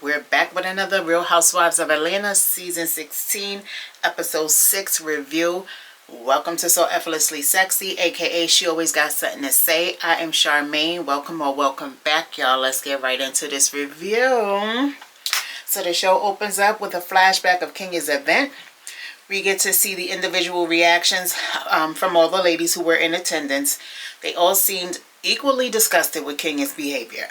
We're back with another Real Housewives of Atlanta Season 16, Episode 6 review. Welcome to So Effortlessly Sexy, aka She Always Got Something to Say. I am Charmaine. Welcome or welcome back, y'all. Let's get right into this review. So the show opens up with a flashback of Kenya's event. We get to see the individual reactions from all the ladies who were in attendance. They all seemed equally disgusted with Kenya's behavior.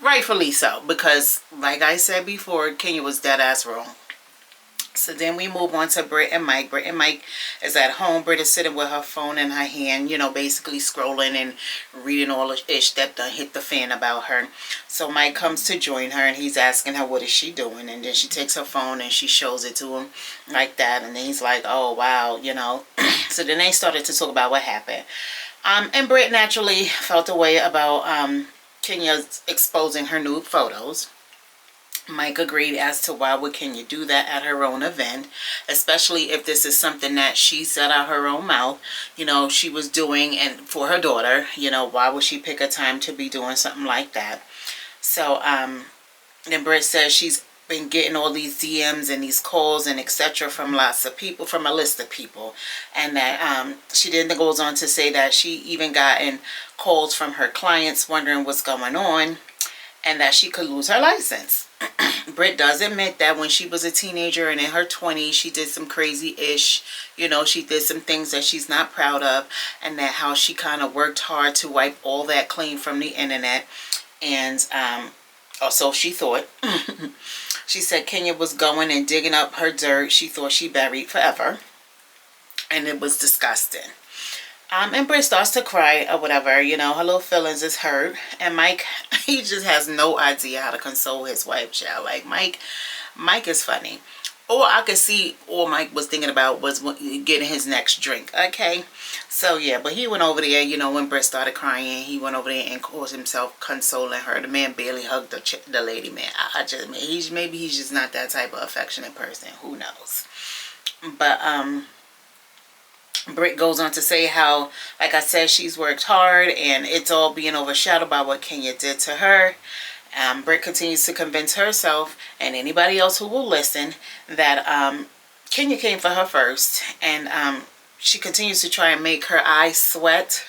Rightfully so, because like I said before, Kenya was dead ass wrong. So then we move on to Brit and Mike. Brit and Mike is at home. Brit is sitting with her phone in her hand, you know, basically scrolling and reading all the ish that done hit the fan about her. So Mike comes to join her and he's asking her what is she doing, and then she takes her phone and she shows it to him like that, and then he's like, oh wow, you know. So then they started to talk about what happened. And Brit naturally felt a way about Kenya's exposing her nude photos. Mike agreed as to why would Kenya do that at her own event, especially if this is something that she said out her own mouth, you know, she was doing and for her daughter, you know, why would she pick a time to be doing something like that? So then Britt says she's been getting all these DMs and these calls and etc. from lots of people, from a list of people, and that she then goes on to say that she even gotten calls from her clients wondering what's going on and that she could lose her license. Britt does admit that when she was a teenager and in her 20s, she did some crazy-ish, you know, she did some things that she's not proud of, and that how she kind of worked hard to wipe all that clean from the internet. And so she thought. She said Kenya was going and digging up her dirt she thought she buried forever, and it was disgusting. And Britt starts to cry or whatever, you know, her little feelings is hurt. And Mike, he just has no idea how to console his wife, child. Like, Mike is funny. Or I could see all Mike was thinking about was getting his next drink, okay? So, yeah, but he went over there, you know, when Britt started crying, he went over there and caused himself consoling her. The man barely hugged the lady, man. Maybe he's just not that type of affectionate person. Who knows? But, Britt goes on to say how, like I said, she's worked hard and it's all being overshadowed by what Kenya did to her. Britt continues to convince herself and anybody else who will listen that Kenya came for her first, and she continues to try and make her eyes sweat.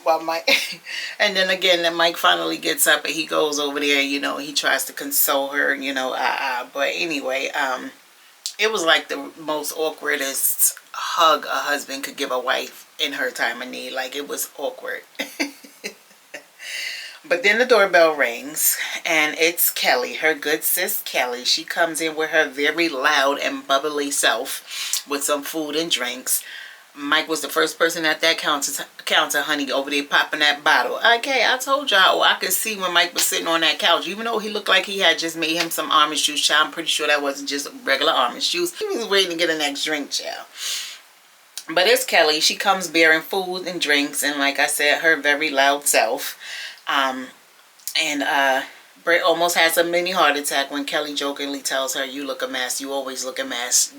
While Mike, and then again, then Mike finally gets up and he goes over there, you know, he tries to console her, you know, but anyway, it was like the most awkwardest hug a husband could give a wife in her time of need. Like, it was awkward. But then the doorbell rings, and it's Kelly, her good sis Kelly. She comes in with her very loud and bubbly self with some food and drinks. Mike was the first person at that counter, honey, over there popping that bottle. Okay, I told y'all, I could see when Mike was sitting on that couch, even though he looked like he had just made him some orange juice, child. I'm pretty sure that wasn't just regular orange juice. He was waiting to get a next drink, child. But it's Kelly. She comes bearing food and drinks, and like I said, her very loud self. Britt almost has a mini heart attack when Kelly jokingly tells her, you look a mess, you always look a mess.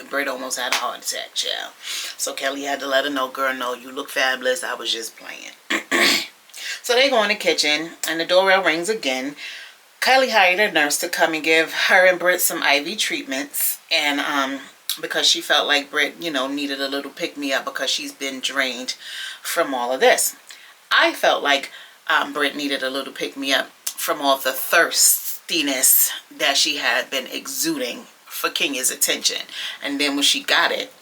Britt almost had a heart attack, child. So Kelly had to let her know, girl, no, you look fabulous, I was just playing. So they go in the kitchen and the doorbell rings again. Kelly hired a nurse to come and give her and Britt some IV treatments, and because she felt like Britt, you know, needed a little pick-me-up because she's been drained from all of this. I felt like Britt needed a little pick-me-up from all the thirstiness that she had been exuding for Kenya's attention. And then when she got it,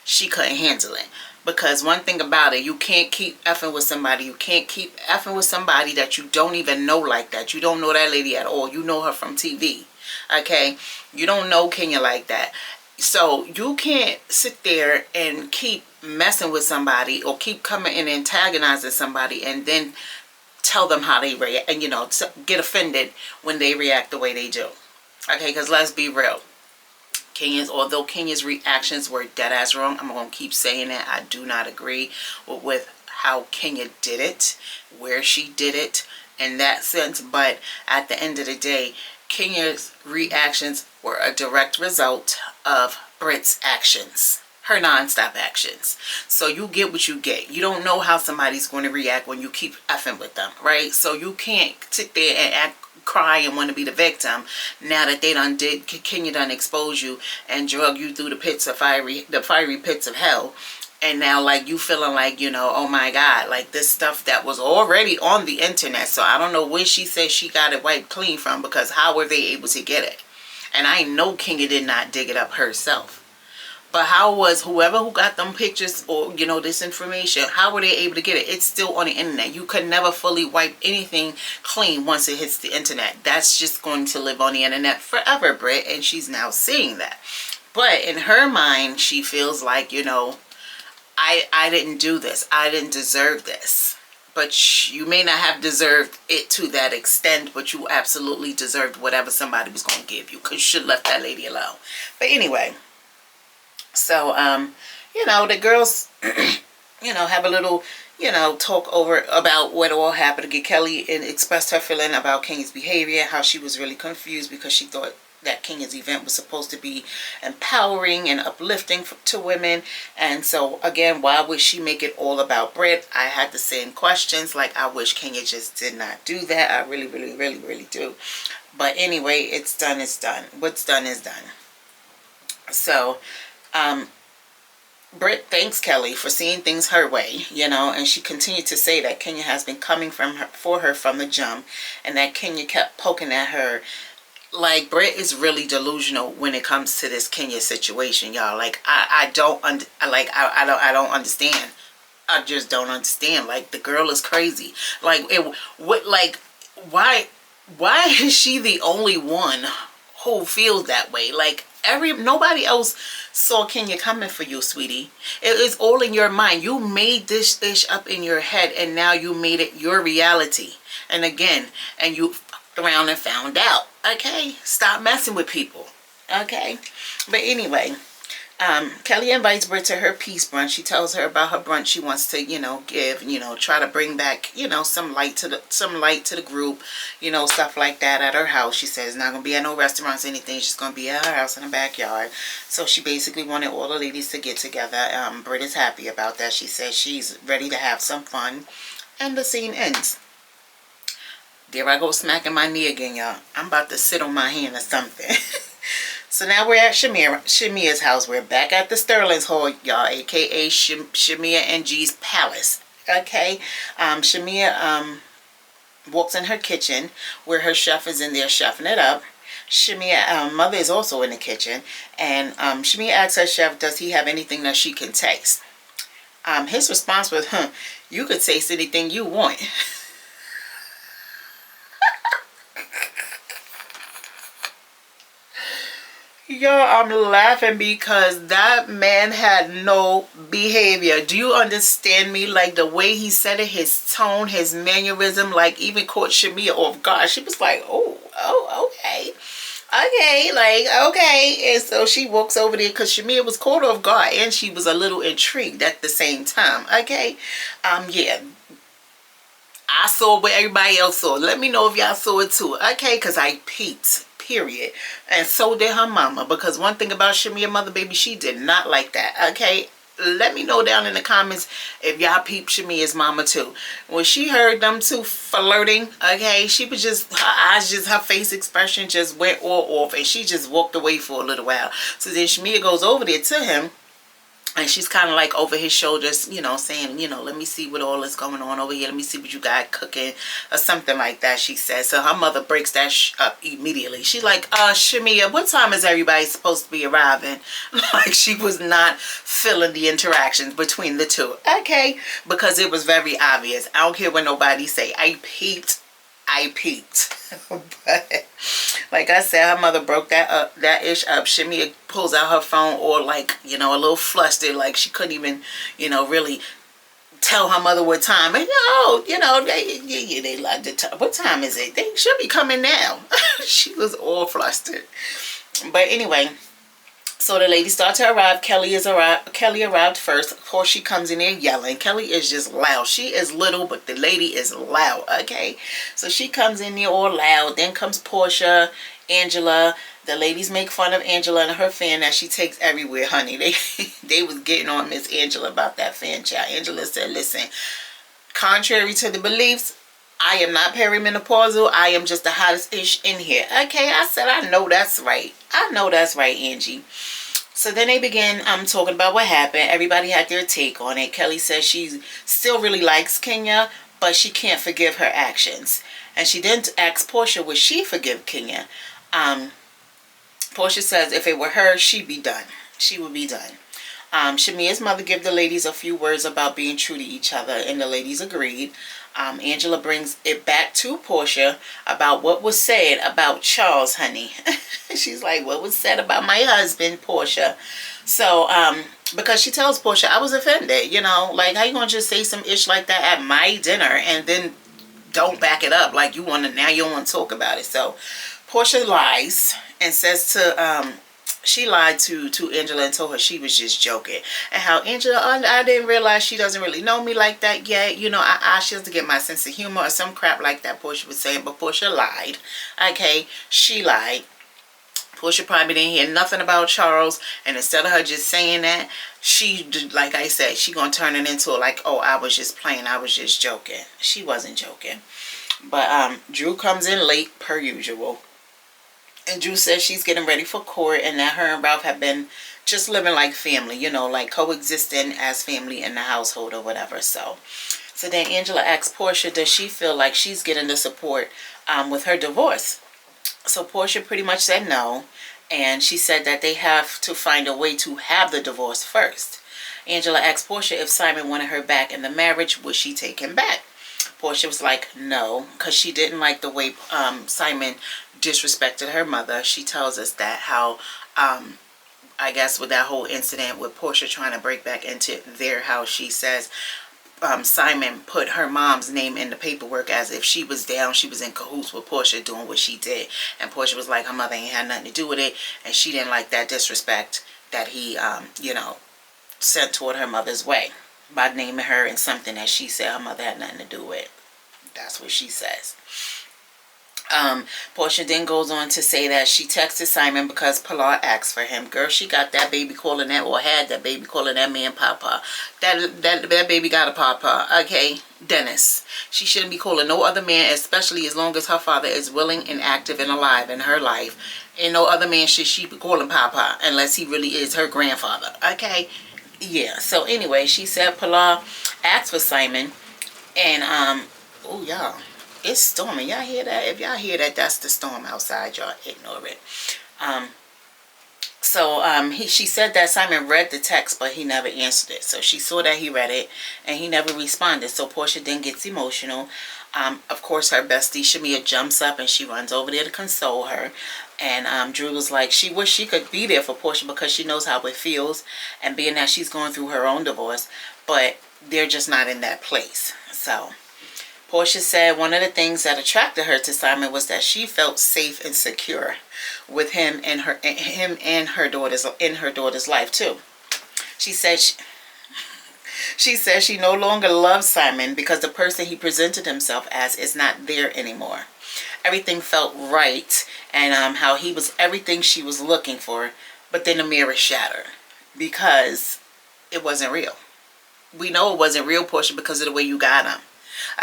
she couldn't handle it. Because one thing about it, you can't keep effing with somebody. You can't keep effing with somebody that you don't even know like that. You don't know that lady at all. You know her from TV. Okay? You don't know Kenya like that. So you can't sit there and keep messing with somebody or keep coming and antagonizing somebody and then tell them how they react, and you know, get offended when they react the way they do. Okay, because let's be real, although Kenya's reactions were dead ass wrong, I'm gonna keep saying it, I do not agree with how Kenya did it, where she did it in that sense. But at the end of the day, Kenya's reactions were a direct result of Brit's actions. her non-stop actions. So you get what you get. You don't know how somebody's going to react when you keep effing with them, right? So you can't sit there and cry and want to be the victim now that they done did Kenya done expose you and drug you through the fiery pits of hell. And now, like, you feeling like, you know, oh my God, like this stuff that was already on the internet. So I don't know where she says she got it wiped clean from, because how were they able to get it? And I know Kenya did not dig it up herself. But how was whoever who got them pictures or, you know, this information, how were they able to get it? It's still on the internet. You could never fully wipe anything clean once it hits the internet. That's just going to live on the internet forever, Brit. And she's now seeing that. But in her mind, she feels like, you know, I didn't do this. I didn't deserve this. But you may not have deserved it to that extent, but you absolutely deserved whatever somebody was going to give you, because you should have left that lady alone. But anyway, so, you know, the girls, you know, have a little, you know, talk over about what all happened. Kelly and expressed her feeling about Kenya's behavior, how she was really confused because she thought that Kenya's event was supposed to be empowering and uplifting to women. And so again, why would she make it all about Brit? I had the same questions. Like, I wish Kenya just did not do that. I really, really, really, really do. But anyway, it's done, it's done. What's done is done. So Brit thanks Kelly for seeing things her way, you know, and she continued to say that Kenya has been coming for her from the jump, and that Kenya kept poking at her. Like, Brit is really delusional when it comes to this Kenya situation, y'all. Like, I don't understand. I just don't understand. Like, the girl is crazy. Like, why is she the only one who feels that way? Like, nobody else saw Kenya coming for you, sweetie. It is all in your mind. You made this ish up in your head, and now you made it your reality. And again, and you around and found out. Okay, stop messing with people. Okay, but anyway, Kelly invites Brit to her peace brunch. She tells her about her brunch she wants to, you know, give, you know, try to bring back, you know, some light to the group, you know, stuff like that at her house. She says not gonna be at no restaurants or anything. She's gonna be at her house in the backyard. So she basically wanted all the ladies to get together. Brit is happy about that. She says she's ready to have some fun, and the scene ends. There I go smacking my knee again, y'all. I'm about to sit on my hand or something. So now we're at Shamia's house. We're back at the Sterling's Hall, y'all, aka Shamia and G's palace. Okay, Shamia walks in her kitchen where her chef is in there chefing it up. Shamia, mother is also in the kitchen, and Shamia asks her chef, does he have anything that she can taste? His response was, you could taste anything you want. Yo, I'm laughing because that man had no behavior. Do you understand me? Like, the way he said it, his tone, his mannerism, like, even caught Shamia off guard. She was like, oh, okay. Okay, like, okay. And so she walks over there because Shamia was caught off guard, and she was a little intrigued at the same time. Okay, yeah. I saw what everybody else saw. Let me know if y'all saw it too. Okay, because I peeped. Period. And so did her mama, because one thing about Shamia mother, baby, she did not like that. Okay, let me know down in the comments if y'all peep Shamia's mama too. When she heard them two flirting, okay, she was just, her eyes, just her face expression just went all off, and she just walked away for a little while. So then Shamia goes over there to him, and she's kind of like over his shoulders, you know, saying, you know, let me see what all is going on over here. Let me see what you got cooking or something like that, she says. So her mother breaks that up immediately. She's like, Shamia, what time is everybody supposed to be arriving? Like, she was not feeling the interactions between the two. Okay, because it was very obvious. I don't care what nobody say. I peeped. But like I said, her mother broke that ish up. Shamia pulls out her phone, or like, you know, a little flustered, like she couldn't even, you know, really tell her mother what time. And you know, they like to tell, what time is it? They should be coming now. She was all flustered. But anyway, so the ladies start to arrive. Kelly arrived first. Of course, she comes in there yelling. Kelly is just loud. She is little, but the lady is loud. Okay, so she comes in there all loud. Then comes Porsha Angela, the ladies make fun of Angela and her fan that she takes everywhere, honey. They was getting on Miss Angela about that fan, child. Angela said, listen, contrary to the beliefs, I am not perimenopausal. I am just the hottest ish in here. Okay, I said, I know that's right. I know that's right, Angie. So then they began talking about what happened. Everybody had their take on it. Kelly says she still really likes Kenya, but she can't forgive her actions. And she then asked Porsha, would she forgive Kenya? Porsha says if it were her, she'd be done. She would be done. Shamia's mother gave the ladies a few words about being true to each other, and the ladies agreed. Angela brings it back to Porsha about what was said about Charles, honey. She's like, what was said about my husband, Porsha? So, because she tells Porsha, I was offended, you know, like, how you gonna just say some ish like that at my dinner and then don't back it up? Like, now you don't want to talk about it. So, Porsha lies and says to, she lied to Angela and told her she was just joking. And how Angela, I didn't realize she doesn't really know me like that yet. You know, she doesn't get my sense of humor or some crap like that, Porsha was saying. But Porsha lied. Okay, she lied. Porsha probably didn't hear nothing about Charles. And instead of her just saying that, she, like I said, she gonna turn it into like, oh, I was just playing. I was just joking. She wasn't joking. But Drew comes in late per usual. And Drew says she's getting ready for court and that her and Ralph have been just living like family, you know, like coexisting as family in the household or whatever. So then Angela asks Porsha, does she feel like she's getting the support with her divorce? So Porsha pretty much said no. And she said that they have to find a way to have the divorce first. Angela asked Porsha if Simon wanted her back in the marriage, would she take him back? Porsha was like, no, because she didn't like the way Simon disrespected her mother. She tells us that how, I guess with that whole incident with Porsha trying to break back into their house, she says Simon put her mom's name in the paperwork as if she was down. She was in cahoots with Porsha doing what she did. And Porsha was like, her mother ain't had nothing to do with it. And she didn't like that disrespect that he, you know, sent toward her mother's way by naming her in something that she said her mother had nothing to do with. That's what she says. Porsha then goes on to say that she texted Simon because Pilar asked for him. Girl, she got that baby calling that, or had that baby calling that man Papa. That baby got a Papa. Okay, Dennis. She shouldn't be calling no other man, especially as long as her father is willing and active and alive in her life. And no other man should she be calling Papa unless he really is her grandfather. Okay, yeah. So anyway, she said Pilar asked for Simon, and oh y'all, it's storming. Y'all hear that? If y'all hear that, that's the storm outside. Y'all ignore it. She said that Simon read the text, but he never answered it. So she saw that he read it, and he never responded. So Porsha then gets emotional. Of course, her bestie Shamia jumps up and she runs over there to console her. And Drew was like, she wish she could be there for Porsha because she knows how it feels, and being that she's going through her own divorce, but they're just not in that place. So Porsha said one of the things that attracted her to Simon was that she felt safe and secure with him and her daughter's life too. She said she no longer loves Simon because the person he presented himself as is not there anymore. Everything felt right, and how he was everything she was looking for, but then the mirror shattered because it wasn't real. We know it wasn't real, Porsha, because of the way you got him.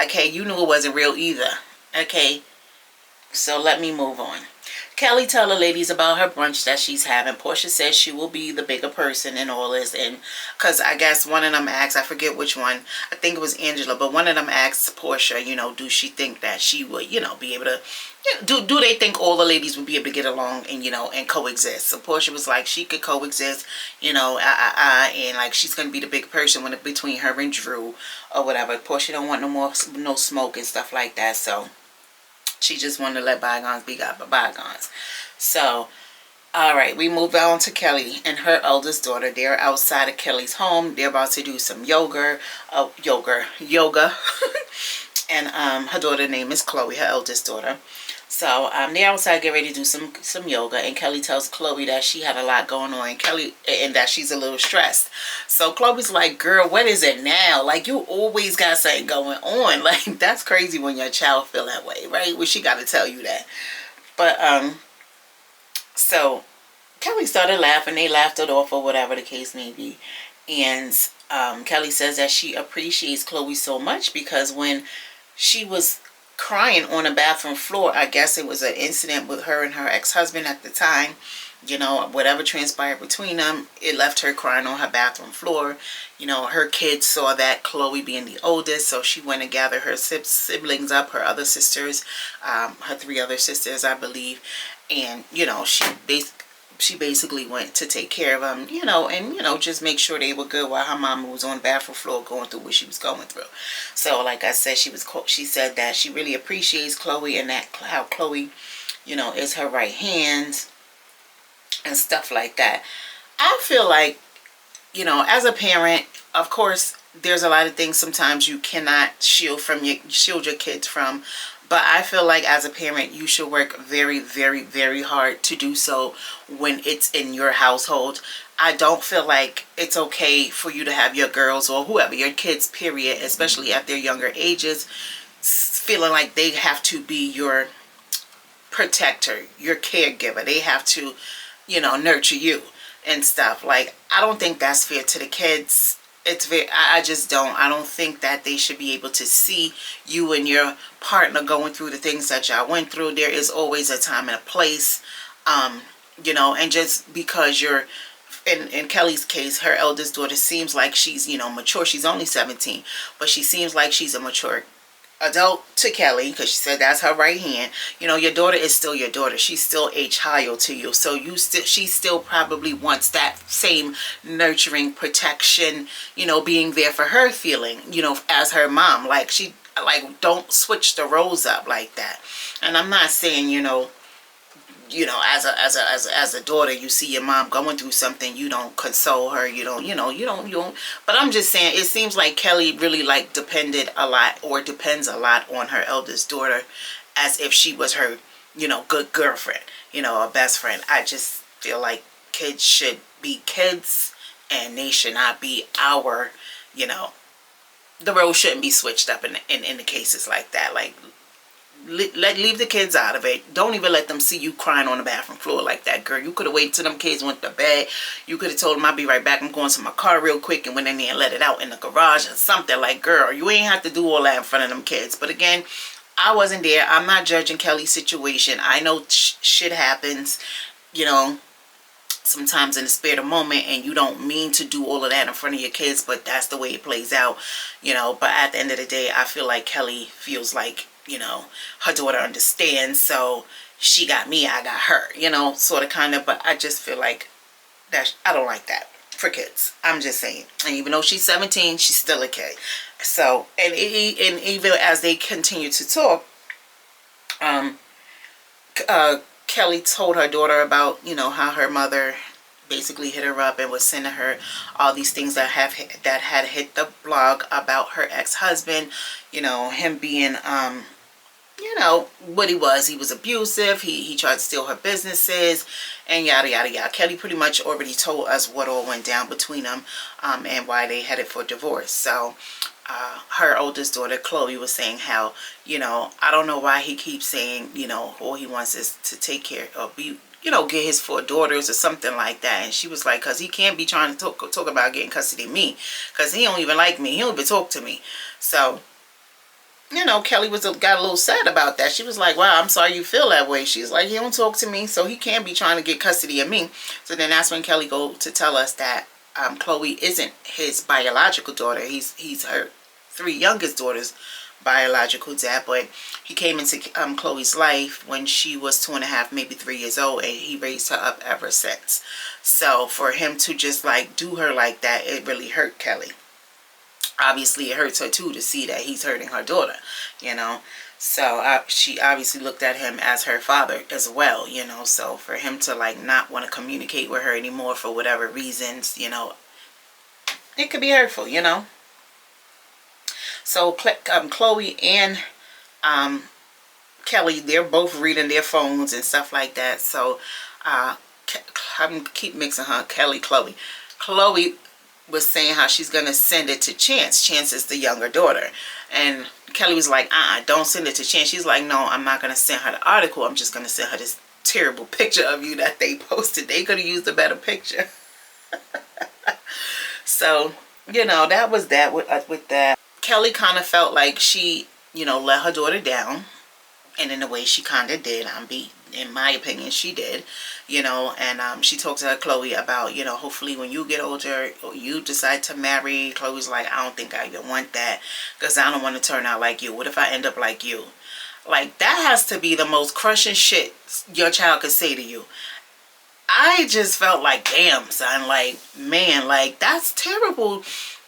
Okay, you knew it wasn't real either. Okay, so let me move on. Kelly tell the ladies about her brunch that she's having. Porsha says she will be the bigger person in all this. And because I guess one of them asked, I forget which one, I think it was Angela, but one of them asked Porsha, you know, do she think that she would, you know, be able to, you know, do they think all the ladies would be able to get along and, you know, and coexist? So Porsha was like, she could coexist, you know, and like she's going to be the big person when between her and Drew or whatever. Porsha don't want no smoke and stuff like that. So she just wanted to let bygones be bygones. So, all right, we move on to Kelly and her eldest daughter. They're outside of Kelly's home. They're about to do some yoga. And her daughter's name is Chloe, her eldest daughter. So they're outside getting ready to do some yoga, and Kelly tells Chloe that she had a lot going on, and that she's a little stressed. So Chloe's like, girl, what is it now? Like, you always got something going on. Like, that's crazy when your child feel that way, right? Well, she got to tell you that. But So Kelly started laughing. They laughed it off or whatever the case may be. And Kelly says that she appreciates Chloe so much because when she was crying on the bathroom floor, I guess it was an incident with her and her ex-husband at the time. You know, whatever transpired between them, it left her crying on her bathroom floor. You know, her kids saw that, Chloe being the oldest, so she went and gathered her siblings up, her other sisters, her 3 other sisters, I believe. And, you know, she basically went to take care of them, you know, and, you know, just make sure they were good while her mama was on the bathroom floor going through what she was going through. So, like I said, she said that she really appreciates Chloe and that how Chloe, you know, is her right hand and stuff like that. I feel like, you know, as a parent, of course, there's a lot of things sometimes you cannot shield your kids from. But I feel like as a parent, you should work very, very, very hard to do so when it's in your household. I don't feel like it's okay for you to have your girls or whoever, your kids, period, especially at their younger ages, feeling like they have to be your protector, your caregiver. They have to, you know, nurture you and stuff. Like, I don't think that's fair to the kids. It's very, I just don't. I don't think that they should be able to see you and your partner going through the things that y'all went through. There is always a time and a place, you know, and just because you're, in Kelly's case, her eldest daughter seems like she's, you know, mature. She's only 17, but she seems like she's a mature adult to Kelly, because she said that's her right hand. You know, your daughter is still your daughter. She's still a child to you, so she still probably wants that same nurturing, protection, you know, being there for her feeling, you know, as her mom. Like, don't switch the roles up like that. And I'm not saying, you know, as a daughter, you see your mom going through something, you don't console her, you don't. But I'm just saying, it seems like Kelly really depends a lot on her eldest daughter, as if she was her, you know, good girlfriend, you know, a best friend. I just feel like kids should be kids, and they should not be our, you know, the roles shouldn't be switched up in the cases like that. Like, leave the kids out of it. Don't even let them see you crying on the bathroom floor like that, girl. You could have waited till them kids went to bed. You could have told them, I'll be right back, I'm going to my car real quick, and went in there and let it out in the garage or something. Like, girl, you ain't have to do all that in front of them kids. But again, I wasn't there. I'm not judging Kelly's situation. I know shit happens, you know, sometimes in the spare of the moment, and you don't mean to do all of that in front of your kids, but that's the way it plays out, you know. But at the end of the day, I feel like Kelly feels like, you know, her daughter understands, so she got me, I got her, you know, sort of, kind of. But I just feel like that, I don't like that for kids. I'm just saying. And even though she's 17, she's still a kid. So, and even as they continue to talk, Kelly told her daughter about, you know, how her mother basically hit her up and was sending her all these things that had hit the blog about her ex-husband, you know, him being you know what he was abusive, he tried to steal her businesses, and yada yada yada. Kelly pretty much already told us what all went down between them, and why they headed for divorce. So her oldest daughter Chloe was saying how, you know, I don't know why he keeps saying, you know, all he wants is to take care or be, you know, get his 4 daughters or something like that. And she was like, because he can't be trying to talk about getting custody of me, because he don't even like me, he don't even talk to me. So, you know, Kelly got a little sad about that. She was like, wow, I'm sorry you feel that way. She's like, he don't talk to me, so he can't be trying to get custody of me. So then that's when Kelly go to tell us that Chloe isn't his biological daughter. He's her 3 youngest daughters' biological dad, but he came into Chloe's life when she was 2.5, maybe 3 years old, and he raised her up ever since. So for him to just like do her like that, it really hurt Kelly. Obviously it hurts her too to see that he's hurting her daughter, you know. So she obviously looked at him as her father as well, you know. So for him to like not want to communicate with her anymore for whatever reasons, you know, it could be hurtful, you know. So Chloe and Kelly, they're both reading their phones and stuff like that. So I'm keep mixing her, Kelly, Chloe. Chloe was saying how she's gonna send it to Chance. Chance is the younger daughter, and Kelly was like, don't send it to Chance. She's like, no, I'm not gonna send her the article, I'm just gonna send her this terrible picture of you that they posted. They could have used a better picture. So, you know, that was that with that. Kelly kind of felt like she, you know, let her daughter down. And in a way she kind of did. In my opinion, she did. You know, and she talked to her Chloe about, you know, hopefully when you get older or you decide to marry. Chloe's like, I don't think I even want that because I don't want to turn out like you. What if I end up like you? Like, that has to be the most crushing shit your child could say to you. I just felt like, damn, son, like, man, like, that's terrible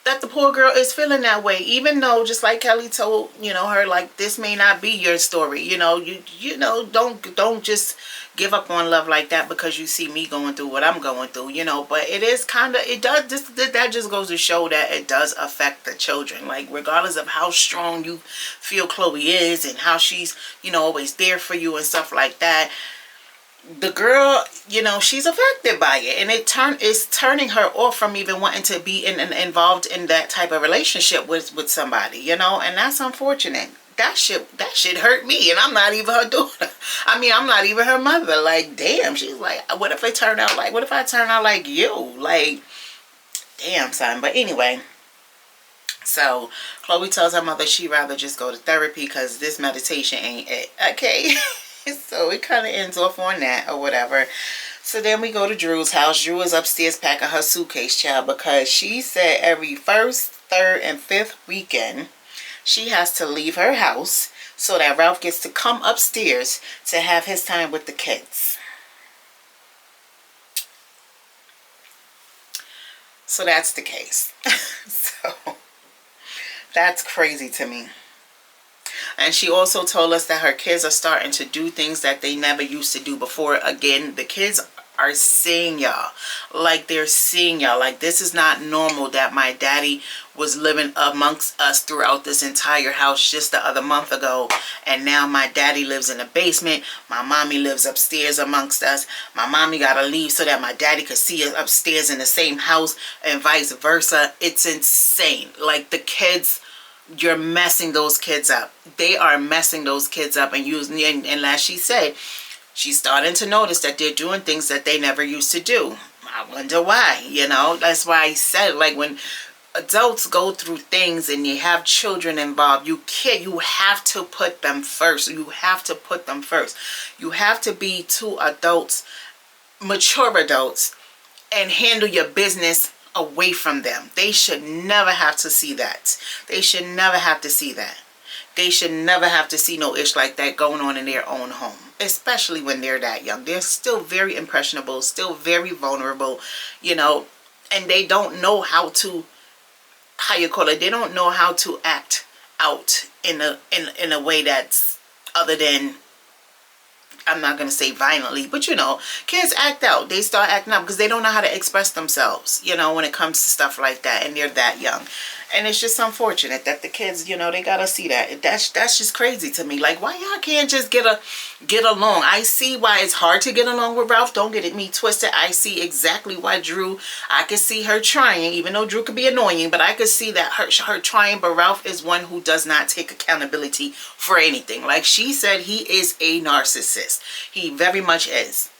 that the poor girl is feeling that way. Even though, just like Kelly told, you know, her, like, this may not be your story. You know, you know, don't just give up on love like that because you see me going through what I'm going through, you know. But it is kind of, it does, that just goes to show that it does affect the children. Like, regardless of how strong you feel Chloe is and how she's, you know, always there for you and stuff like that, the girl, you know, she's affected by it, and it's turning her off from even wanting to be involved in that type of relationship with somebody, you know. And that's unfortunate. That shit hurt me, and I'm not even her daughter. I mean, I'm not even her mother. Like, damn. She's like, what if I turn out like you? Like, damn, son. But anyway, so Chloe tells her mother she'd rather just go to therapy because this meditation ain't it. Okay. So it kind of ends off on that or whatever. So then we go to Drew's house. Drew is upstairs packing her suitcase, child, because she said every first, third, and fifth weekend she has to leave her house so that Ralph gets to come upstairs to have his time with the kids. So that's the case. So that's crazy to me. And she also told us that her kids are starting to do things that they never used to do before. Again, the kids are seeing y'all. Like, they're seeing y'all. Like, this is not normal that my daddy was living amongst us throughout this entire house just the other month ago. And now my daddy lives in the basement. My mommy lives upstairs amongst us. My mommy got to leave so that my daddy could see us upstairs in the same house and vice versa. It's insane. Like, the kids, you're messing those kids up. They are messing those kids up. And as she said, she's starting to notice that they're doing things that they never used to do. I wonder why, you know. That's why I said, like, when adults go through things and you have children involved, you have to put them first. You have to put them first. You have to be two adults, mature adults, and handle your business away from them. They should never have to see that. They should never have to see that. They should never have to see no ish like that going on in their own home, especially when they're that young. They're still very impressionable, still very vulnerable, you know, and they don't know how to, they don't know how to act out in a way that's other than, I'm not going to say violently, but, you know, kids act out. They start acting out because they don't know how to express themselves, you know, when it comes to stuff like that, and they're that young. And it's just unfortunate that the kids, you know, they got to see that. That's just crazy to me. Like, why y'all can't just get along? I see why it's hard to get along with Ralph. Don't get me twisted. I see exactly why Drew, I could see her trying, even though Drew could be annoying, but I could see that her trying, but Ralph is one who does not take accountability for anything. Like she said, he is a narcissist. He very much is.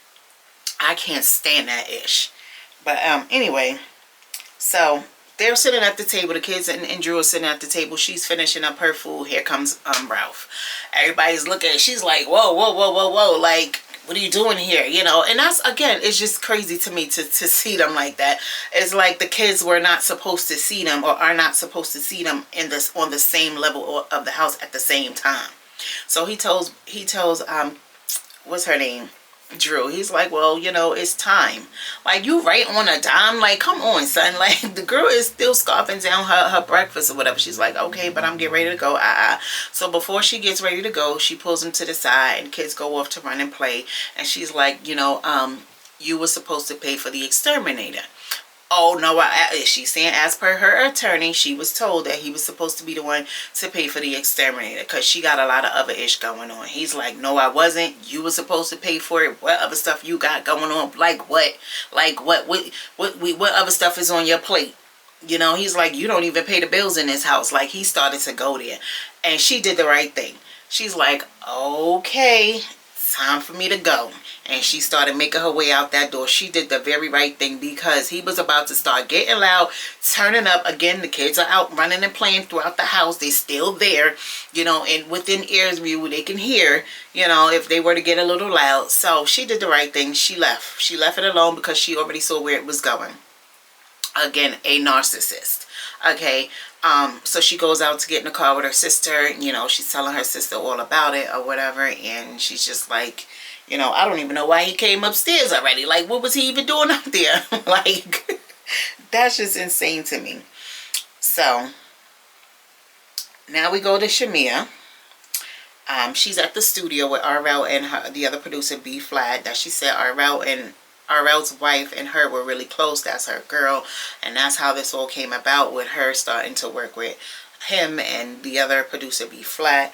I can't stand that ish. But anyway, so they're sitting at the table. The kids and Drew are sitting at the table. She's finishing up her food. Here comes Ralph. Everybody's looking. She's like, whoa, whoa, whoa, whoa, whoa. Like, what are you doing here? You know, and that's, again, it's just crazy to me to see them like that. It's like the kids were not supposed to see them, or are not supposed to see them on the same level of the house at the same time. So he tells what's her name? Drew. He's like, well, you know, it's time. Like, you right on a dime. Like, come on, son. Like, the girl is still scarfing down her breakfast or whatever. She's like, okay, but I'm getting ready to go. So before she gets ready to go, she pulls him to the side, and kids go off to run and play. And she's like, you know, you were supposed to pay for the exterminator. Oh, no, she's saying as per her attorney, she was told that he was supposed to be the one to pay for the exterminator because she got a lot of other ish going on. He's like, no, I wasn't. You were supposed to pay for it. What other stuff you got going on? Like what? Like what other stuff is on your plate? You know, he's like, you don't even pay the bills in this house. Like, he started to go there. And she did the right thing. She's like, okay. time for me to go. And she started making her way out that door. She did the very right thing, because he was about to start getting loud, turning up. Again, the kids are out running and playing throughout the house. They're still there, and within ears view, they can hear, if they were to get a little loud. So she did the right thing. She left. She left it alone because she already saw where it was going. Again, a narcissist. Okay. So she goes out to get in the car with her sister. She's telling her sister all about it or whatever. And she's just like, I don't even know why he came upstairs already. Like, what was he even doing up there? Like, that's just insane to me. So now we go to Shamia. She's at the studio with RL and the other producer, B Flat. That she said RL's wife and her were really close. That's her girl. And that's how this all came about, with her starting to work with him and the other producer, B Flat.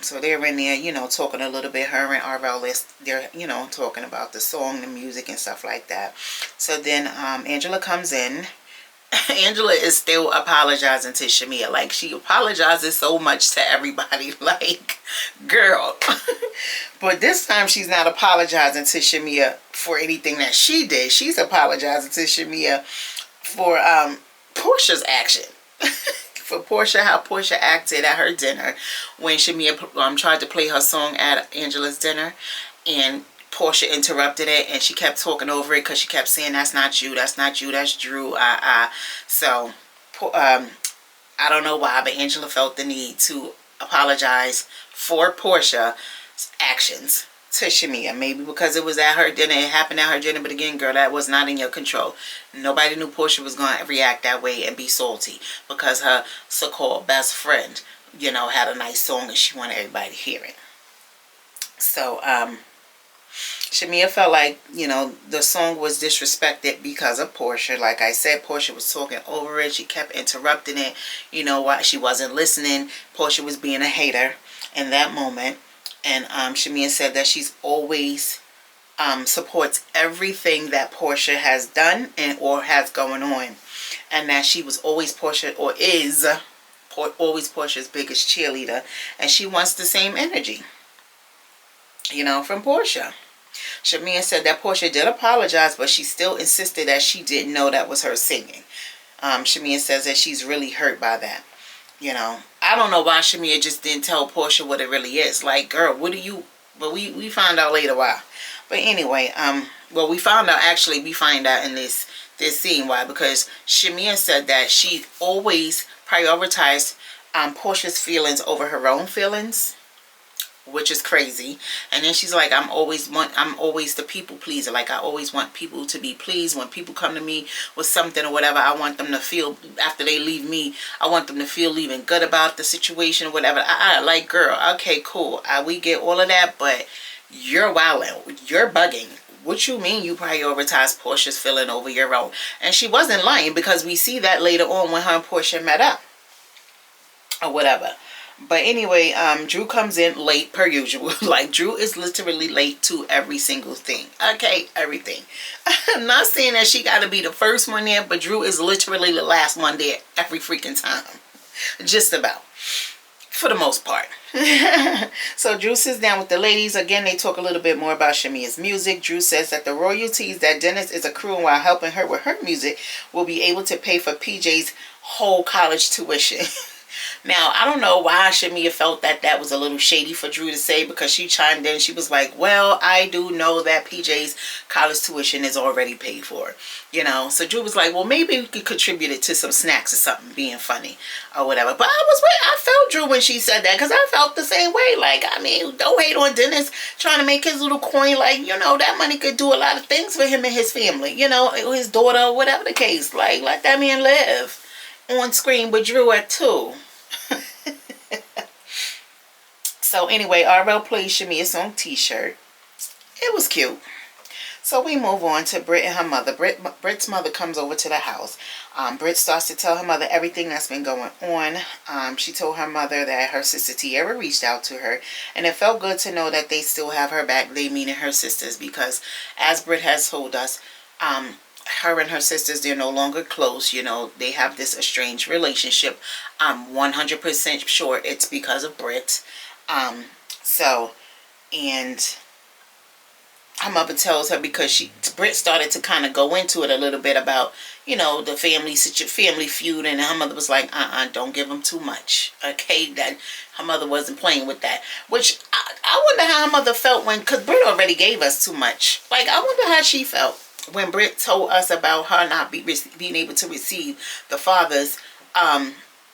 So they're in there, talking a little bit. Her and RL, they're, talking about the song, the music and stuff like that. So then Angela comes in. Angela is still apologizing to Shamia. Like, she apologizes so much to everybody. Like, girl. But this time she's not apologizing to Shamia for anything that she did. She's apologizing to Shamia for Porsha's action. For Porsha, how Porsha acted at her dinner when Shamia tried to play her song at Angela's dinner, and Porsha interrupted it, and she kept talking over it because she kept saying, that's not you, that's not you, that's Drew. So I don't know why, but Angela felt the need to apologize for Porsha's actions to Shamia. Maybe because it was at her dinner, it happened at her dinner, but again, girl, that was not in your control. Nobody knew Porsha was going to react that way and be salty because her so-called best friend, had a nice song and she wanted everybody to hear it. So Shamia felt like, the song was disrespected because of Porsha. Like I said, Porsha was talking over it. She kept interrupting it. Why she wasn't listening. Porsha was being a hater in that moment. And Shamia said that she's always supports everything that Porsha has done or has going on. And that she was always Porsha, or is always Porsha's biggest cheerleader. And she wants the same energy, from Porsha. Shamia said that Porsha did apologize, but she still insisted that she didn't know that was her singing. Shamia says that she's really hurt by that. I don't know why Shamia just didn't tell Porsha what it really is. Like, girl, what do you... But we found out later why. But anyway, we find out in this scene why. Because Shamia said that she always prioritized Porsha's feelings over her own feelings, which is crazy. And then she's like, I'm always the people pleaser. Like, I always want people to be pleased. When people come to me with something or whatever, I want them to feel, after they leave me, I want them to feel even good about the situation or whatever. Like, girl, okay, cool. We get all of that, but you're wilding. You're bugging. What you mean you prioritize Porsha's feeling over your own? And she wasn't lying, because we see that later on when her and Porsha met up or whatever. But anyway, Drew comes in late per usual. Like, Drew is literally late to every single thing. Okay, everything. I'm not saying that she got to be the first one there, but Drew is literally the last one there every freaking time. Just about. For the most part. So Drew sits down with the ladies. Again, they talk a little bit more about Shamia's music. Drew says that the royalties that Dennis is accruing while helping her with her music will be able to pay for PJ's whole college tuition. Now, I don't know why Shamia felt that that was a little shady for Drew to say, because she chimed in. She was like, well, I do know that PJ's college tuition is already paid for. So Drew was like, well, maybe we could contribute it to some snacks or something, being funny or whatever. But I felt Drew when she said that, because I felt the same way. Like, I mean, don't hate on Dennis trying to make his little coin. Like, that money could do a lot of things for him and his family, his daughter, whatever the case. Like, let that man live on screen with Drew at 2. So anyway, RL plays Shamia's song T-shirt. It was cute. So we move on to Brit and her mother. Brit's mother comes over to the house. Brit starts to tell her mother everything that's been going on. She told her mother that her sister Tiara reached out to her, and it felt good to know that they still have her back. They meaning her sisters, because as Brit has told us, her and her sisters, they're no longer close. They have this estranged relationship. I'm 100% sure it's because of Brit. So And her mother tells her, because Brit started to kind of go into it a little bit about, you know, the family feud, and her mother was like, don't give them too much. Okay, that her mother wasn't playing with that. Which I wonder how her mother felt because Brit already gave us too much. Like, I wonder how she felt when Brit told us about her not being able to receive the father's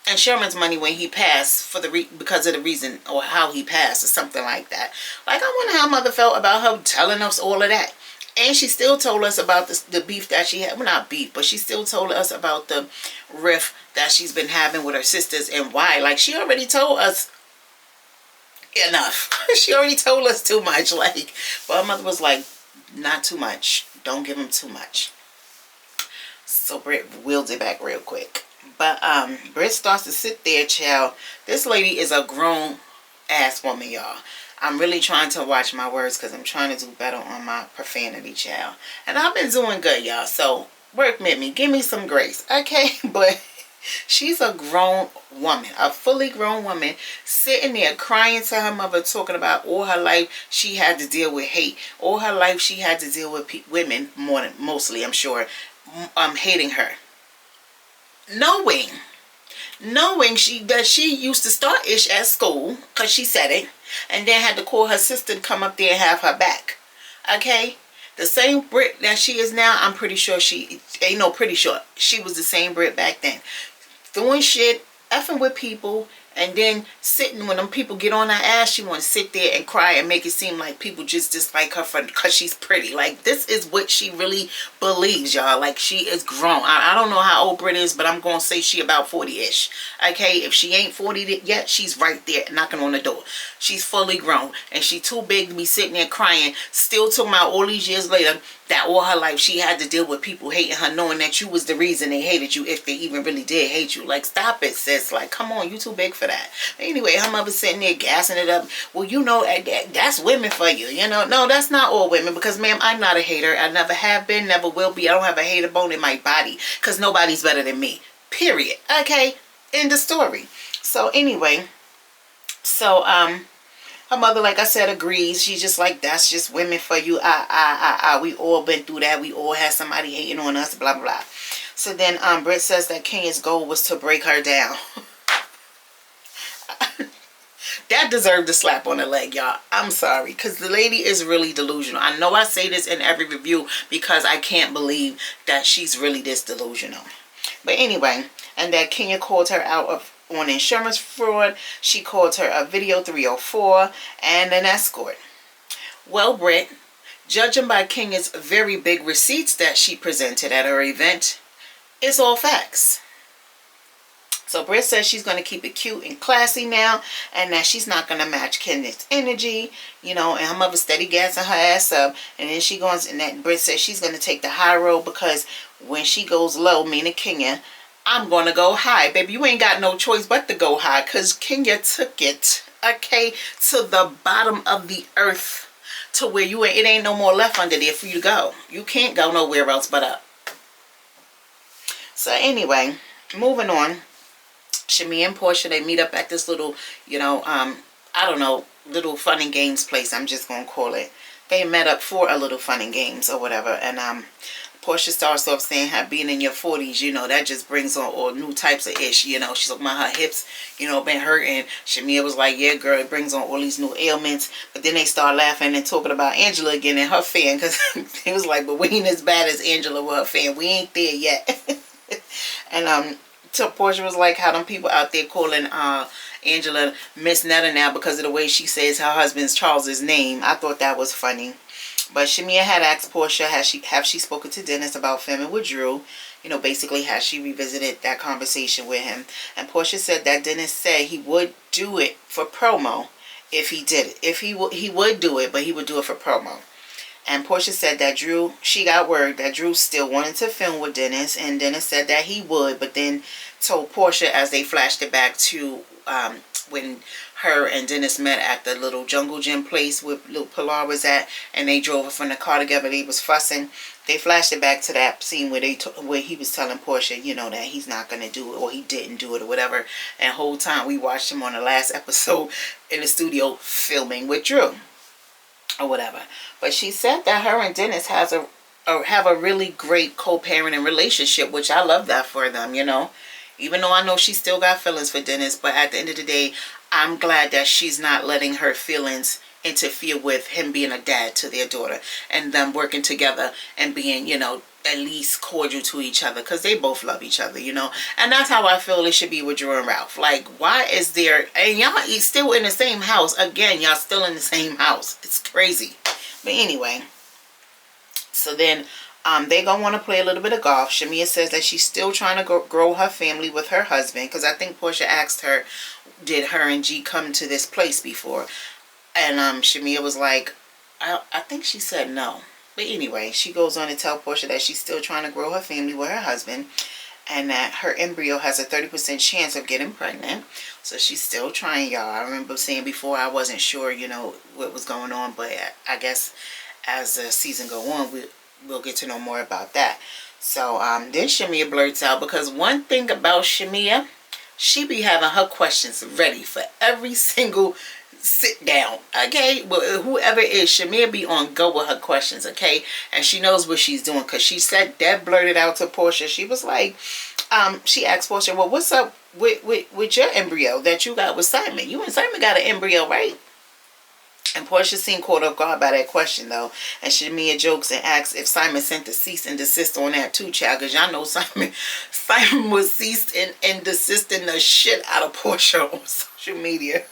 insurance money when he passed because of the reason, or how he passed, or something like that. Like, I wonder how mother felt about her telling us all of that. And she still told us about the beef that she had. Well, not beef, but she still told us about the rift that she's been having with her sisters and why. Like, she already told us enough. She already told us too much. Like, but her mother was like, not too much. Don't give him too much. So Brit wheeled it back real quick. But Brit starts to sit there, child. This lady is a grown ass woman, y'all. I'm really trying to watch my words because I'm trying to do better on my profanity, child. And I've been doing good, y'all. So work with me. Give me some grace. Okay? But she's a grown woman, a fully grown woman, sitting there crying to her mother, talking about all her life she had to deal with hate. All her life she had to deal with women, mostly, I'm sure, hating her. Knowing that she used to start ish at school, because she said it, and then had to call her sister to come up there and have her back. Okay? The same Brit that she is now, I'm pretty sure she was the same Brit back then. Doing shit, effing with people, and then sitting when them people get on her ass, she want to sit there and cry and make it seem like people just dislike her because she's pretty. Like, this is what she really believes, y'all. Like, she is grown. I don't know how old Brit is, but I'm going to say she about 40-ish. Okay, if she ain't 40 yet, she's right there knocking on the door. She's fully grown, and she too big to be sitting there crying, still talking about all these years later that all her life she had to deal with people hating her, knowing that you was the reason they hated you, if they even really did hate you. Like, stop it, sis. Like, come on, you too big for that. Anyway, her mother sitting there gassing it up. Well, you know, that's women for you. You know, no, that's not all women, because, ma'am, I'm not a hater. I never have been, never will be. I don't have a hater bone in my body, because nobody's better than me. Period. Okay? End of story. So, anyway, so, her mother, like I said, agrees. She's just like, that's just women for you. We all been through that. We all had somebody hating on us, blah, blah, blah. So then Brit says that Kenya's goal was to break her down. That deserved a slap on the leg, y'all. I'm sorry, because the lady is really delusional. I know I say this in every review because I can't believe that she's really this delusional. But anyway, and that Kenya called her out on insurance fraud. She called her a video 304 and an escort. Well, Brit, judging by Kenya's very big receipts that she presented at her event, it's all facts. So Brit says she's going to keep it cute and classy now, and that she's not going to match Kenya's energy, you know, and her mother steady gassing her ass up. And then she goes, and that Brit says she's going to take the high road, because when she goes low, meaning Kenya, I'm going to go high. Baby, you ain't got no choice but to go high, because Kenya took it, okay, to the bottom of the earth, to where it ain't no more left under there for you to go. You can't go nowhere else but up. So anyway, moving on. Shamia and Porsha, they meet up at this little, you know, I don't know, little fun and games place, I'm just going to call it. They met up for a little fun and games or whatever. And Porsha starts off saying how being in your 40s, you know, that just brings on all new types of ish. You know, she's talking about her hips, you know, been hurting. Shamia was like, yeah, girl, it brings on all these new ailments. But then they start laughing and talking about Angela again and her fan, because he was like, but we ain't as bad as Angela with her fan. We ain't there yet. And so Porsha was like, how them people out there calling Angela Miss Netta now because of the way she says her husband's Charles's name. I thought that was funny. But Shamia had asked Porsha, have she spoken to Dennis about filming with Drew? You know, basically, has she revisited that conversation with him? And Porsha said that Dennis said he would do it for promo if he did it. If he would do it, but he would do it for promo. And Porsha said that she got word that Drew still wanted to film with Dennis, and Dennis said that he would, but then told Porsha, as they flashed it back to when her and Dennis met at the little jungle gym place where little Pilar was at, and they drove from the car together, they was fussing. They flashed it back to that scene where where he was telling Porsha, you know, that he's not going to do it, or he didn't do it, or whatever. And the whole time we watched him on the last episode in the studio filming with Drew. or whatever. But she said that her and Dennis have a really great co-parenting relationship, which I love that for them, you know. Even though I know she still got feelings for Dennis, but at the end of the day, I'm glad that she's not letting her feelings interfere with him being a dad to their daughter and them working together and being, you know, at least cordial to each other, because they both love each other, you know. And that's how I feel it should be with Drew and Ralph. Like, why is there, and y'all still in the same house again, y'all still in the same house. It's crazy. But anyway, so then they gonna want to play a little bit of golf. Shamia says that she's still trying to grow her family with her husband, because I think Porsha asked her, did her and G come to this place before? And Shamia was like, I think she said no. But anyway, she goes on to tell Porsha that she's still trying to grow her family with her husband, and that her embryo has a 30% chance of getting pregnant. So she's still trying, y'all. I remember saying before I wasn't sure, you know, what was going on, but I guess as the season go on, we'll get to know more about that. So then Shamia blurts out, because one thing about Shamia, she be having her questions ready for every single sit down, okay? Well, whoever it is, Shamia be on go with her questions, okay? And she knows what she's doing, because she said, Deb blurted out to Porsha, she was like, she asked Porsha, well, what's up with your embryo that you got with Simon? You and Simon got an embryo, right? And Porsha seemed caught off guard by that question, though. And Shamia jokes and asks if Simon sent a cease and desist on that too, child. Because y'all know Simon was ceased and desisting the shit out of Porsha on social media.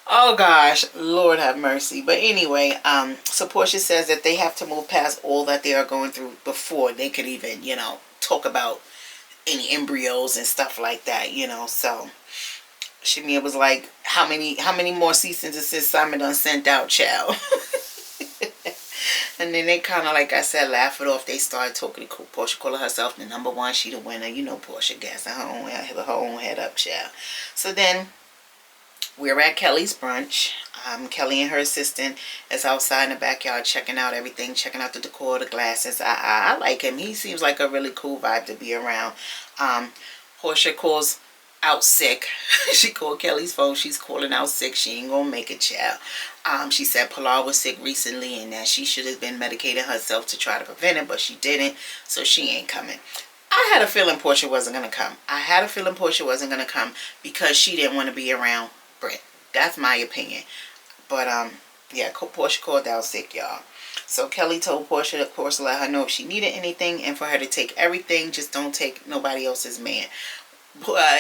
Oh gosh, Lord have mercy. But anyway, so Porsha says that they have to move past all that they are going through before they could even, you know, talk about any embryos and stuff like that, you know. So Shamia was like, how many more cease and desist Simon done sent out, child? And then they kind of, like I said, laugh it off. They started talking to Porsha, calling herself the number one. She the winner. You know Porsha gassing her own head up, child. So then we're at Kelly's brunch. Kelly and her assistant is outside in the backyard checking out everything, checking out the decor, the glasses. I like him. He seems like a really cool vibe to be around. Porsha calls out sick. She called Kelly's phone. She's calling out sick. She ain't gonna make it, child. She said Pilar was sick recently and that she should have been medicating herself to try to prevent it, but she didn't, so she ain't coming. I had a feeling Porsha wasn't gonna come. I had a feeling Porsha wasn't gonna come because she didn't want to be around Brit. That's my opinion. But yeah, Porsha called out sick, y'all. So Kelly told Porsha, of course, to let her know if she needed anything and for her to take everything, just don't take nobody else's man.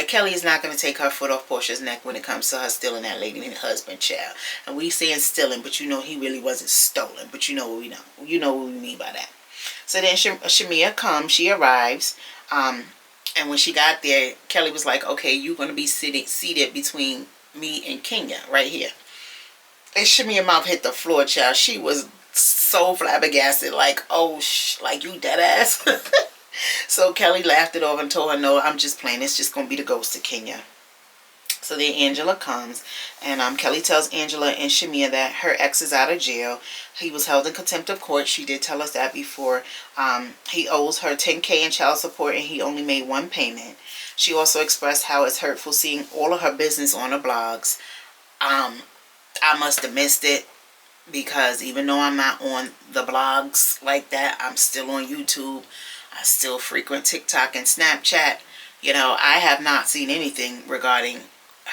Kelly is not going to take her foot off Porsha's neck when it comes to her stealing that lady and husband, child. And we saying stealing, but you know he really wasn't stolen. But you know what we know. You know what we mean by that. So then Shamia comes. She arrives. And when she got there, Kelly was like, okay, you're going to be seated between me and Kenya right here. And Shamia's mouth hit the floor, child. She was so flabbergasted, like, oh, like you dead ass. So Kelly laughed it off and told her, no, I'm just playing. It's just going to be the ghost of Kenya. So then Angela comes, and Kelly tells Angela and Shamia that her ex is out of jail. He was held in contempt of court. She did tell us that before. He owes her $10,000 in child support, and he only made one payment. She also expressed how it's hurtful seeing all of her business on the blogs. I must have missed it, because even though I'm not on the blogs like that, I'm still on YouTube. I still frequent TikTok and Snapchat. You know, I have not seen anything regarding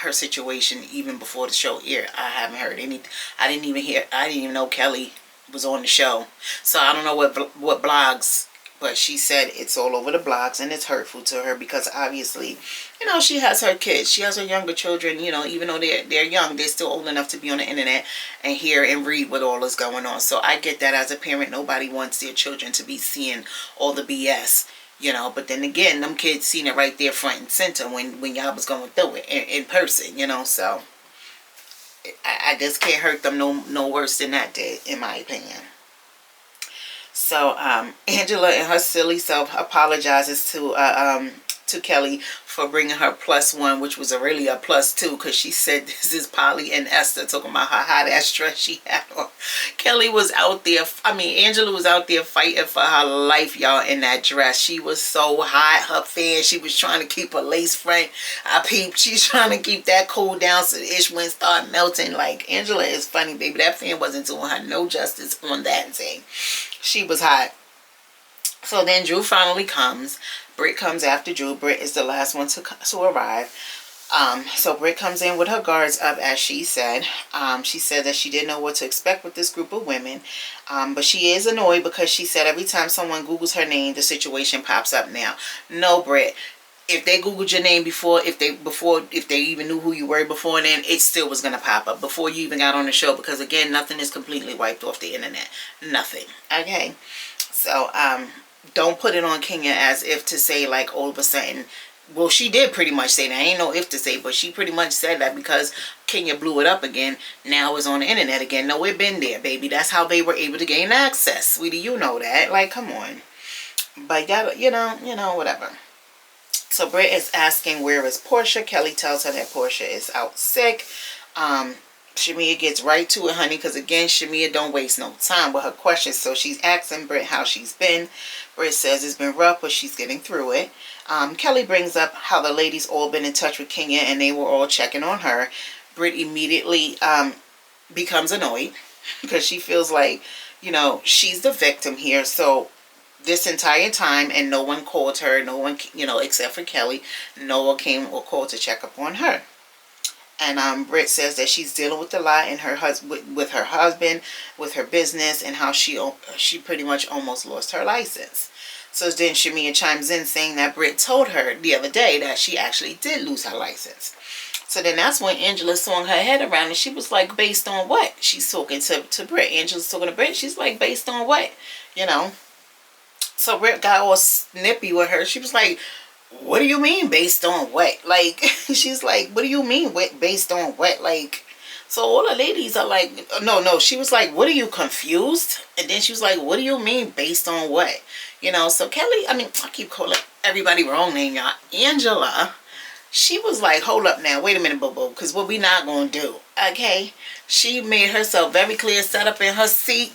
her situation even before the show aired. I haven't heard anything. I didn't even know Kelly was on the show. So I don't know what blogs, but she said it's all over the blogs and it's hurtful to her because obviously, you know, she has her kids. She has her younger children, you know, even though they're young, they're still old enough to be on the internet and hear and read what all is going on. So I get that as a parent, nobody wants their children to be seeing all the BS, you know. But then again, them kids seen it right there front and center when y'all was going through it in person, you know. So I just can't hurt them no worse than that did, in my opinion. So Angela and her silly self apologizes to to Kelly for bringing her +1, which was really a +2, because she said this is Polly and Esther talking about her hot ass dress she had on. Kelly was out there, Angela was out there fighting for her life, y'all, in that dress. She was so hot. Her fan, she was trying to keep her lace front. I peeped. She's trying to keep that cool down so the ish wouldn't start melting. Like, Angela is funny, baby. That fan wasn't doing her no justice on that thing. She was hot. So then Drew finally comes. Brit comes after Drew. Brit is the last one to arrive. So Brit comes in with her guards up, as she said. She said that she didn't know what to expect with this group of women. But she is annoyed because she said every time someone Googles her name, the situation pops up now. No, Brit. If they Googled your name before, if they even knew who you were before then, it still was going to pop up before you even got on the show. Because, again, nothing is completely wiped off the internet. Nothing. Okay? So, don't put it on Kenya as if to say, like, all of a sudden, well, she did pretty much say that. Ain't no if to say, but she pretty much said that because Kenya blew it up again. Now it's on the internet again. No, it been there, baby. That's how they were able to gain access. Sweetie, you know that. Like, come on. But, you know, whatever. So, Brit is asking, where is Porsha? Kelly tells her that Porsha is out sick. Shamia gets right to it, honey, because, again, Shamia don't waste no time with her questions. So she's asking Brit how she's been. Brit says it's been rough, but she's getting through it. Kelly brings up how the ladies all been in touch with Kenya, and they were all checking on her. Brit immediately becomes annoyed because she feels like, you know, she's the victim here. So this entire time, and no one called her, no one, you know, except for Kelly, no one came or called to check up on her. And Brit says that she's dealing with a lot in her with her husband, with her business, and how she pretty much almost lost her license. So then Shamia chimes in saying that Brit told her the other day that she actually did lose her license. So then that's when Angela swung her head around and she was like, based on what? She's talking to Brit. Angela's talking to Brit. She's like, based on what? You know. So Brit got all snippy with her. She was like, what do you mean based on what? Like, she's like, what do you mean based on what? Like, so all the ladies are like, no. She was like, what are you, confused? And then she was like, what do you mean based on what? You know, so Kelly, I keep calling everybody wrong name, y'all. Angela, she was like, hold up now. Wait a minute, boo-boo. Because what we not going to do, okay? She made herself very clear, sat up in her seat.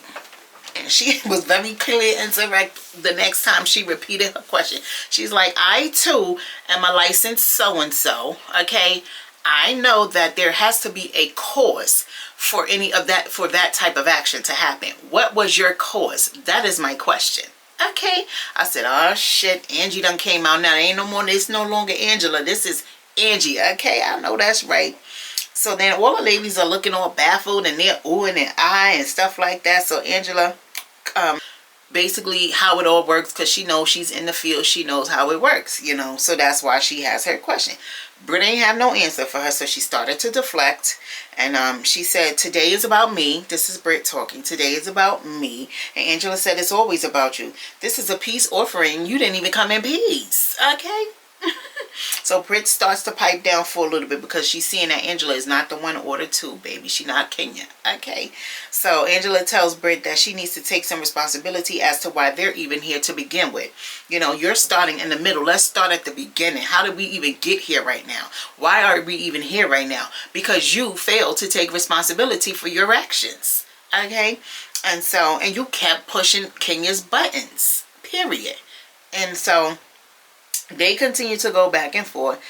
And she was very clear and direct the next time she repeated her question. She's like, I too am a licensed so-and-so, okay? I know that there has to be a cause for that type of action to happen. What was your cause? That is my question. Okay. I said, oh shit, Angie done came out now. It's no longer Angela. This is Angie. Okay, I know that's right. So then all the ladies are looking all baffled and they're oohing and eyeing and stuff like that. So Angela, basically how it all works, because she knows she's in the field, she knows how it works, you know, so that's why she has her question. Brit ain't have no answer for her, so she started to deflect, and she said, today is about me. This is Brit talking. Today is about me. And Angela said, it's always about you. This is a peace offering. You didn't even come in peace, okay? So Brit starts to pipe down for a little bit because she's seeing that Angela is not the one order two, baby. She not Kenya. Okay. So Angela tells Brit that she needs to take some responsibility as to why they're even here to begin with. You know, you're starting in the middle. Let's start at the beginning. How did we even get here right now? Why are we even here right now? Because you failed to take responsibility for your actions. Okay. And you kept pushing Kenya's buttons. Period. And so they continue to go back and forth.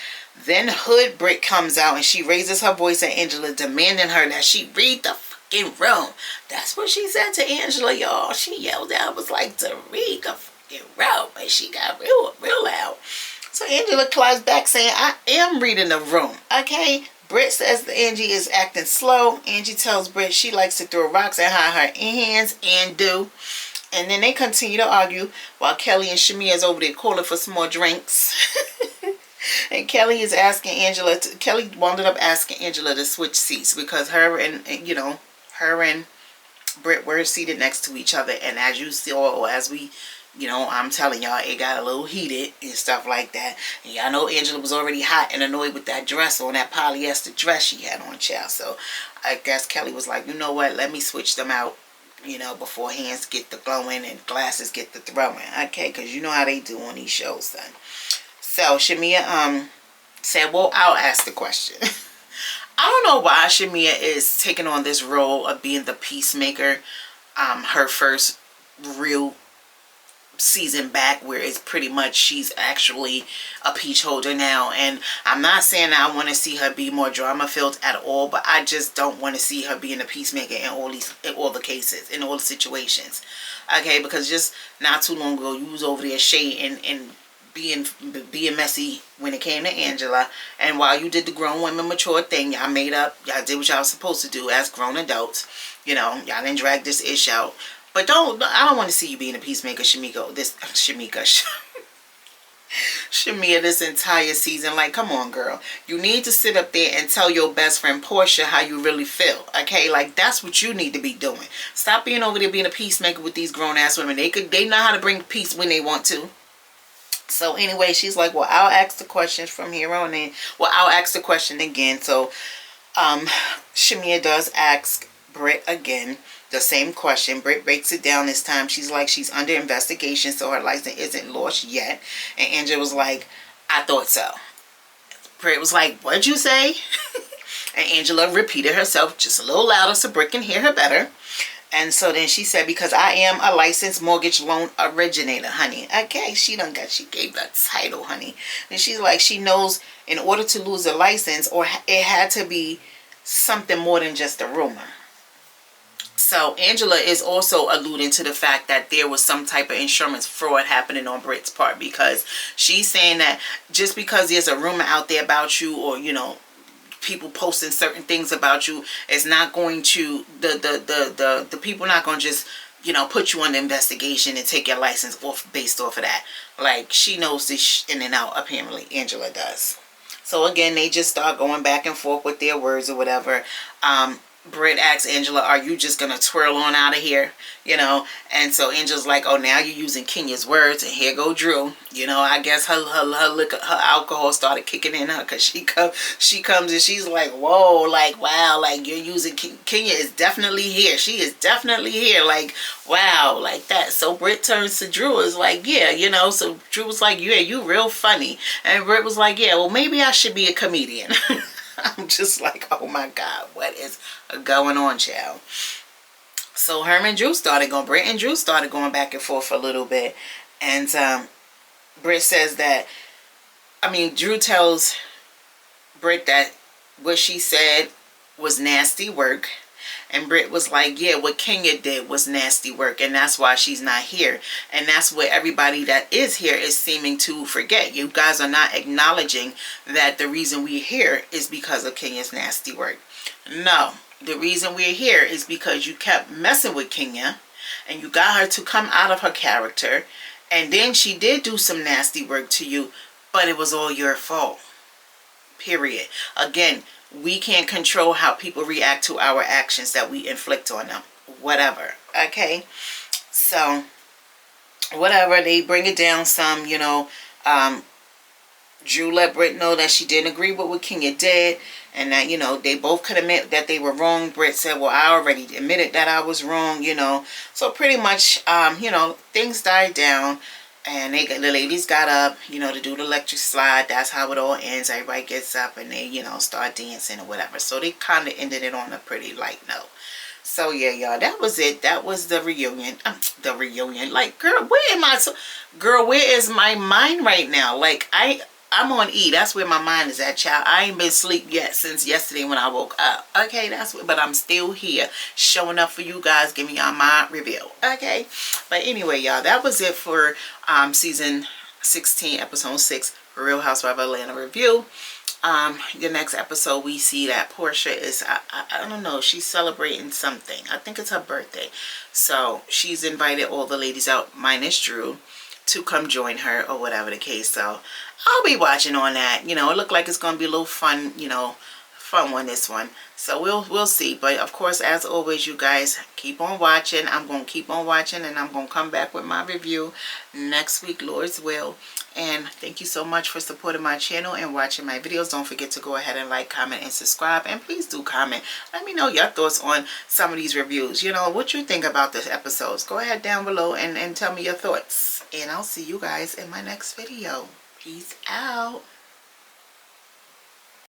Then Hood Brit comes out and she raises her voice at Angela, demanding her that she read the fucking room. That's what she said to Angela, y'all. She yelled out, was like, to read the fucking room. And she got real loud. So Angela climbs back saying, I am reading the room. Okay. Brit says that Angie is acting slow. Angie tells Brit she likes to throw rocks at her hands, and do. And then they continue to argue while Kelly and Shamia is over there calling for some more drinks. And Kelly is asking Angela, Kelly wound up asking Angela to switch seats because her and Brit were seated next to each other. And as you saw, as we, I'm telling y'all, it got a little heated and stuff like that. And y'all know Angela was already hot and annoyed with that dress on, that polyester dress she had on, child. So I guess Kelly was like, you know what, let me switch them out. Before hands get the glowing and glasses get the throwing. Okay, because you know how they do on these shows, son. So Shamia said, well, I'll ask the question. I don't know why Shamia is taking on this role of being the peacemaker. Her first real season back, where it's pretty much she's actually a peach holder now. And I'm not saying that I want to see her be more drama filled at all, but I just don't want to see her being a peacemaker in all the cases, in all the situations. Okay, because just not too long ago you was over there shading and being messy when it came to Angela. And while you did the grown women mature thing, y'all made up, y'all did what y'all was supposed to do as grown adults. You know, y'all didn't drag this ish out. But I don't want to see you being a peacemaker, Shamia, this entire season. Like, come on, girl. You need to sit up there and tell your best friend Porsha how you really feel. Okay, like that's what you need to be doing. Stop being over there being a peacemaker with these grown ass women. They know how to bring peace when they want to. So anyway, she's like, well, I'll ask the questions from here on in. Well, I'll ask the question again. So Shamia does ask Brit again the same question. Brit breaks it down this time. She's like, she's under investigation, so her license isn't lost yet. And Angela was like, I thought so. Brit was like, what'd you say? And Angela repeated herself just a little louder so Brit can hear her better. And so then she said, because I am a licensed mortgage loan originator, honey. Okay, she gave that title, honey. And she's like, she knows in order to lose a license, or it had to be something more than just a rumor. So Angela is also alluding to the fact that there was some type of insurance fraud happening on Brit's part, because she's saying that just because there's a rumor out there about you, or, you know, people posting certain things about you, is not going to, the people not going to just, you know, put you on the investigation and take your license off based off of that. Like, she knows this in and out, apparently. Angela does. So again, they just start going back and forth with their words or whatever. Brit asks Angela, are you just going to twirl on out of here? You know, and so Angela's like, oh, now you're using Kenya's words, and here go Drew. You know, I guess her alcohol started kicking in her, because she comes and she's like, whoa, like, wow, like, you're using Kenya is definitely here. She is definitely here. Like, wow, like that. So Brit turns to Drew, is like, yeah, you know, so Drew was like, yeah, you real funny. And Brit was like, yeah, well, maybe I should be a comedian. I'm just like, oh my God, what is going on, child? So Brit and Drew started going back and forth a little bit. And Brit says that, Drew tells Brit that what she said was nasty work. And Brit was like, yeah, what Kenya did was nasty work, and that's why she's not here. And that's what everybody that is here is seeming to forget. You guys are not acknowledging that the reason we're here is because of Kenya's nasty work. No, the reason we're here is because you kept messing with Kenya, and you got her to come out of her character, and then she did do some nasty work to you, but it was all your fault. Period. Again, we can't control how people react to our actions that we inflict on them. Whatever. Okay? So, whatever. They bring it down some, you know. Drew let Brit know that she didn't agree with what Kenya did. And that, you know, they both could admit that they were wrong. Brit said, well, I already admitted that I was wrong, you know. So, pretty much, you know, things died down. And the ladies got up, you know, to do the electric slide. That's how it all ends. Everybody gets up and they, you know, start dancing or whatever. So they kind of ended it on a pretty light note. So yeah, y'all, that was it. That was the reunion. The reunion. Like, girl, where is my mind right now? Like, I'm on E. That's where my mind is at, child. I ain't been asleep yet since yesterday when I woke up. Okay, but I'm still here, showing up for you guys, giving y'all my review. Okay, but anyway, y'all, that was it for season 16, episode 6, Real Housewives of Atlanta review. The next episode, we see that Porsha is, I don't know, she's celebrating something. I think it's her birthday. So she's invited all the ladies out, minus Drew, to come join her or whatever the case. So I'll be watching on that. You know, it looked like it's going to be a little fun, you know, fun one, this one. So we'll see. But of course, as always, you guys keep on watching. I'm going to keep on watching, and I'm going to come back with my review next week, Lord's will. And thank you so much for supporting my channel and watching my videos. Don't forget to go ahead and like, comment, and subscribe. And please do comment. Let me know your thoughts on some of these reviews. You know, what you think about this episodes. Go ahead down below and tell me your thoughts. And I'll see you guys in my next video. Peace out.